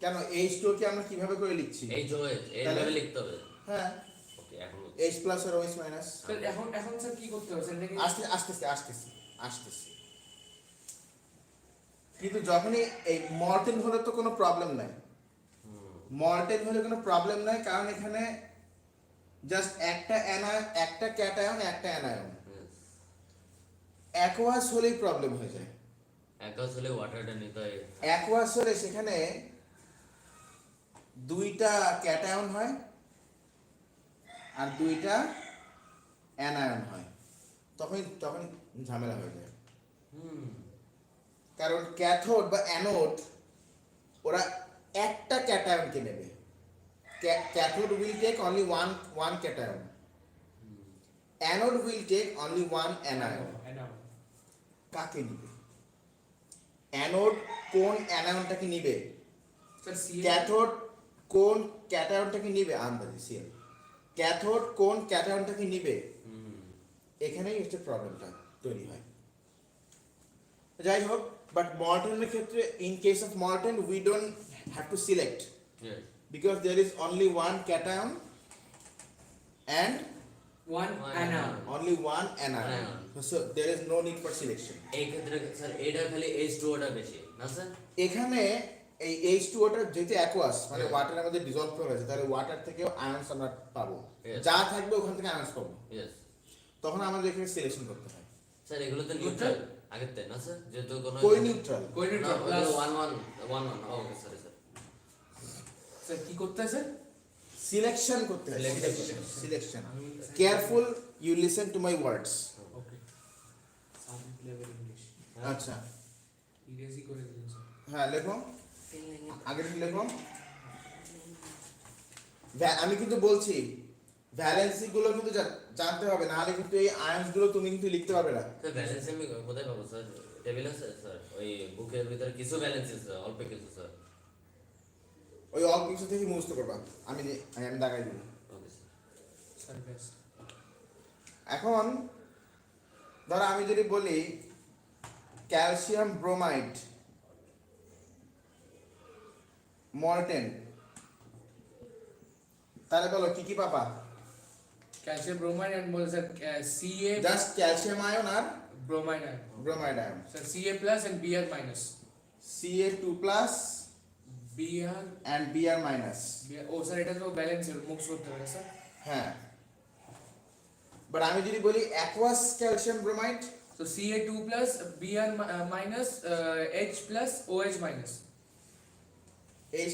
কেন H2 কে আমরা কিভাবে করে লিখছি HOH এইভাবে লিখতে হবে। হ্যাঁ ওকে এখন H প্লাস আর OH মাইনাস। স্যার এখন স্যার কি করতে হবে স্যার এটাকে আসতেছি কিন্তু যখনই এই মর্টেন হলে তো কোনো প্রবলেম নাই, মর্টেন হলে কোনো প্রবলেম নাই, কারণ এখানে জাস্ট একটা অ্যানায়ন, একটা ক্যাটায়ন, একটা অ্যানায়ন। অ্যাকোয়াস হলেই প্রবলেম হয়ে যায়। একজ হলে ওয়াটারটা নিতে হয়। অ্যাকোয়াস হলে সেখানে দুইটা ক্যাটায়ন হয় আর দুইটা অ্যানায়ন হয়, তখন ঝামেলা হয়ে যায়। কারণ ক্যাথোড বা অ্যানোড ওরা একটা ক্যাটায়নকে নেবে। Cathode will take only one cation, anode will take only one anion. কাকে নিবে? অ্যানোড কোন অ্যানায়নটাকে নিবে? স্যার ক্যাথোড কোন ক্যাটায়নটাকে নিবে? আন্দাজি সিএল। ক্যাথোড কোন ক্যাটায়নটাকে নিবে? এখানেই হচ্ছে প্রবলেমটা তৈরি হয়। যাই হোক, বাট মর্টেনের ক্ষেত্রে, in case of morten we don't have to select because there is only one cation and one anion only one anion, so there is no need for selection. এই ক্ষেত্রে স্যার এটা খালি H2O টা বেশি না sir? এখানে এই H2O টা যেহেতু অ্যাকোয়াস মানে ওয়াটারের মধ্যে ডিসলভ করা হয়েছে, তাহলে ওয়াটার থেকেও আয়নস আমরা পাবো, যা থাকবে ওখান থেকে আয়নস পাবো। ইয়েস তখন আমাদের এখানে সিলেকশন করতে হয়। স্যার এগুলো তো নিউট্রাল আগের তাই না স্যার? যেহেতু কোনো কই neutral plus 1 okay sir sir কি করতে হয় স্যার? সিলেকশন করতে হয়। Selection. Selection. Careful, you listen to my words. Okay subject level English আচ্ছা ইংরেজি করে দিন স্যার। হ্যাঁ লেখো, আগে থেকে লেখো। আমি কিন্তু বলছি ভ্যালেন্সি গুলো কিন্তু জানতে হবে, নাহলে কিন্তু এই আয়ন্স গুলো তুমি কিন্তু লিখতে পারবে না। স্যার ব্যালেন্স আমি কোথায় পাবো স্যার? টেবিল আছে স্যার? ওই বুকের ভিতরে কিছু ব্যালেন্স আছে, অল্প কিছু স্যার। ওই অল্প কিছু থেকে মুখস্থ করবা, আমি দাগাই দিব। ওকে স্যার। স্যার বেশ এখন ধরো আমি যদি বলি ক্যালসিয়াম ব্রোমাইড মর্টেন, তাহলে বলো কি কি পাবা? ক্যালসিয়াম ব্রোমাইড এন্ড বলে sir Ca just calcium ion আর bromide ion bromide ion. Sir Ca plus and Br minus Ca2+ Br and Br minus। ও স্যার এটা তো ব্যালেন্স মুক্স করতে হবে স্যার। হ্যাঁ, বাট আমি যদি বলি aqueous calcium bromide, So Ca2 plus Br minus H plus OH minus H+